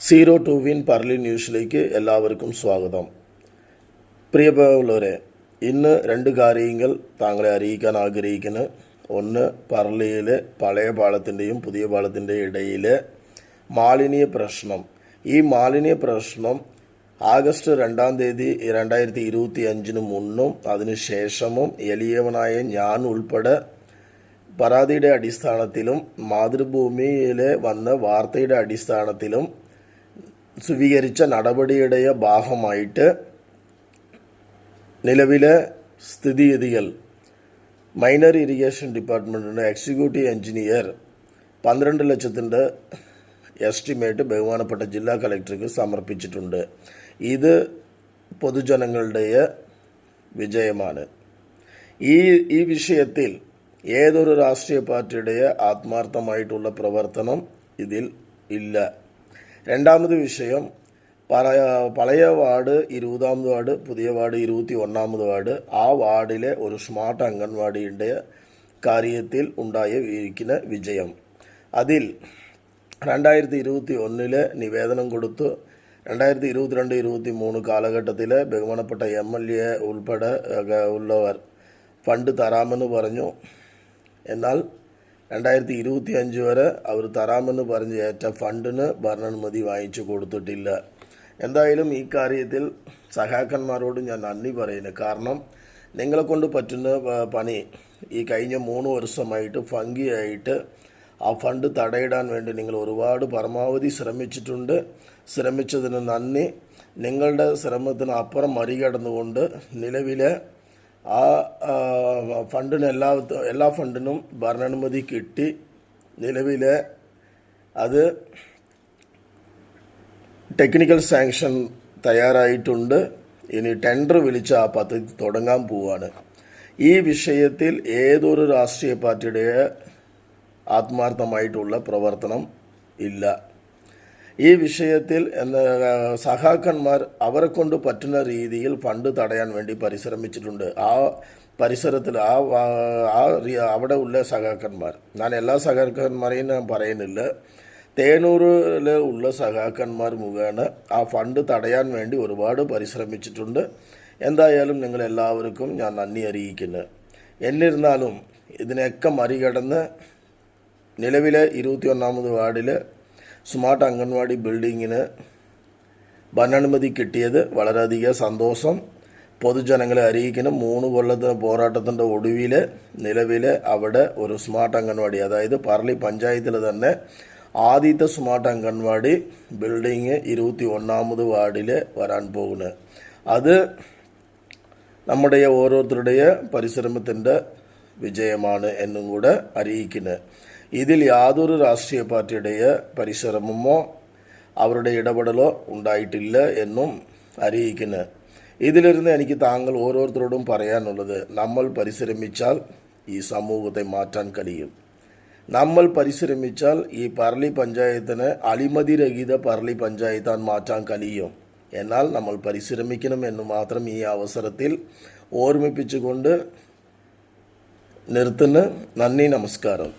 Zero to win Parli ന്യൂസിലേക്ക് എല്ലാവർക്കും സ്വാഗതം. പ്രിയപ്പെട്ടവരെ, ഇന്ന് രണ്ട് കാര്യങ്ങൾ താങ്കളെ അറിയിക്കാൻ ആഗ്രഹിക്കുന്നു. ഒന്ന്, പർലിയിലെ പഴയ പാലത്തിൻ്റെയും പുതിയ പാലത്തിൻ്റെയും ഇടയിലെ മാലിന്യ പ്രശ്നം. ഈ മാലിന്യ പ്രശ്നം ആഗസ്റ്റ് 2-ാം തീയതി 2025 മുന്നും അതിനുശേഷമും എളിയവനായ ഞാൻ ഉൾപ്പെടെ പരാതിയുടെ അടിസ്ഥാനത്തിലും മാതൃഭൂമിയിലെ വന്ന വാർത്തയുടെ അടിസ്ഥാനത്തിലും സ്വീകരിച്ച നടപടിയുടെ ഭാഗമായിട്ട് നിലവിലെ സ്ഥിതിഗതികൾ മൈനർ ഇറിഗേഷൻ ഡിപ്പാർട്ട്മെൻറ്റിൻ്റെ എക്സിക്യൂട്ടീവ് എഞ്ചിനീയർ 12 ലക്ഷത്തിൻ്റെ എസ്റ്റിമേറ്റ് ബഹുമാനപ്പെട്ട ജില്ലാ കളക്ടർക്ക് സമർപ്പിച്ചിട്ടുണ്ട്. ഇത് പൊതുജനങ്ങളുടെ വിജയമാണ്. ഈ വിഷയത്തിൽ ഏതൊരു രാഷ്ട്രീയ പാർട്ടിയുടെ ആത്മാർത്ഥമായിട്ടുള്ള പ്രവർത്തനം ഇതിൽ ഇല്ല. രണ്ടാമത് വിഷയം, പഴയ വാർഡ് 20-ാമത് വാർഡ്, പുതിയ വാർഡ് 21-ാമത് വാർഡ്, ആ വാർഡിലെ ഒരു സ്മാർട്ട് അംഗൻവാടിയുടെ കാര്യത്തിൽ ഉണ്ടായിരിക്കുന്ന വിജയം. അതിൽ 2021 നിവേദനം കൊടുത്തു. 2022-23 കാലഘട്ടത്തിൽ ബഹുമാനപ്പെട്ട MLA ഉൾപ്പെടെ ഉള്ളവർ ഫണ്ട് തരാമെന്ന് പറഞ്ഞു. എന്നാൽ 2025 വരെ അവർ തരാമെന്ന് പറഞ്ഞ് ഏറ്റ ഫണ്ടിന് ഭരണാനുമതി വാങ്ങിച്ചു കൊടുത്തിട്ടില്ല. എന്തായാലും ഈ കാര്യത്തിൽ സഹാക്കന്മാരോട് ഞാൻ നന്ദി പറയുന്നു. കാരണം നിങ്ങളെ കൊണ്ട് പറ്റുന്ന പണി ഈ കഴിഞ്ഞ 3 വർഷമായിട്ട് ഭംഗിയായിട്ട് ആ ഫണ്ട് തടയിടാൻ വേണ്ടി നിങ്ങൾ ഒരുപാട് പരമാവധി ശ്രമിച്ചിട്ടുണ്ട്. ശ്രമിച്ചതിന് നന്ദി. നിങ്ങളുടെ ശ്രമത്തിന് അപ്പുറം മറികടന്നുകൊണ്ട് നിലവിലെ ആ ഫണ്ടിന് എല്ലാ ഫണ്ടിനും ഭരണാനുമതി കിട്ടി. നിലവിലെ അത് ടെക്നിക്കൽ സാങ്ഷൻ തയ്യാറായിട്ടുണ്ട്. ഇനി ടെൻഡർ വിളിച്ച് ആ പദ്ധതി തുടങ്ങാൻ പോവുകയാണ്. ഈ വിഷയത്തിൽ ഏതൊരു രാഷ്ട്രീയ പാർട്ടിയുടെ ആത്മാർത്ഥമായിട്ടുള്ള പ്രവർത്തനം ഇല്ല. ഈ വിഷയത്തിൽ സഹാക്കന്മാർ അവരെ കൊണ്ട് പറ്റുന്ന രീതിയിൽ ഫണ്ട് തടയാൻ വേണ്ടി പരിശ്രമിച്ചിട്ടുണ്ട്. ആ പരിസരത്തിൽ അവിടെ ഉള്ള സഹാക്കന്മാർ, ഞാൻ എല്ലാ സഹാക്കന്മാരെയും ഞാൻ പറയുന്നില്ല, തേനൂരിൽ ഉള്ള സഹാക്കന്മാർ മുഖേന ആ ഫണ്ട് തടയാൻ വേണ്ടി ഒരുപാട് പരിശ്രമിച്ചിട്ടുണ്ട്. എന്തായാലും നിങ്ങളെല്ലാവർക്കും ഞാൻ നന്ദി അറിയിക്കുന്നു. എന്നിരുന്നാലും ഇതിനൊക്കെ മറികടന്ന് നിലവിലെ 21-ാമത് വാർഡിൽ സ്മാർട്ട് അംഗൻവാടി ബിൽഡിങ്ങിന് ഭരണാനുമതി കിട്ടിയത് വളരെയധികം സന്തോഷം. പൊതുജനങ്ങളെ അറിയിക്കുന്ന 3 കൊല്ലത്തെ പോരാട്ടത്തിൻ്റെ ഒടുവിൽ നിലവിൽ അവിടെ ഒരു സ്മാർട്ട് അംഗൻവാടി, അതായത് പർലി പഞ്ചായത്തിൽ തന്നെ ആദ്യത്തെ സ്മാർട്ട് അംഗൻവാടി ബിൽഡിങ് 21-ാമത് വാർഡിൽ വരാൻ പോകുന്നത്. അത് നമ്മുടെ ഓരോരുത്തരുടെ പരിശ്രമത്തിൻ്റെ വിജയമാണ് എന്നും കൂടെ അറിയിക്കുന്നത്. ഇതിൽ യാതൊരു രാഷ്ട്രീയ പാർട്ടിയുടെ പരിശ്രമമോ അവരുടെ ഇടപെടലോ ഉണ്ടായിട്ടില്ല എന്നും അറിയിക്കുന്നു. ഇതിലിരുന്ന് എനിക്ക് താങ്കൾ ഓരോരുത്തരോടും പറയാനുള്ളത്, നമ്മൾ പരിശ്രമിച്ചാൽ ഈ സമൂഹത്തെ മാറ്റാൻ കഴിയും. നമ്മൾ പരിശ്രമിച്ചാൽ ഈ പർലി പഞ്ചായത്തിനെ അഴിമതിരഹിത പർലി പഞ്ചായത്താൻ മാറ്റാൻ കഴിയും. എന്നാൽ നമ്മൾ പരിശ്രമിക്കണം എന്ന് മാത്രം ഈ അവസരത്തിൽ ഓർമ്മിപ്പിച്ചുകൊണ്ട് നിർത്തുന്നു. നന്ദി, നമസ്കാരം.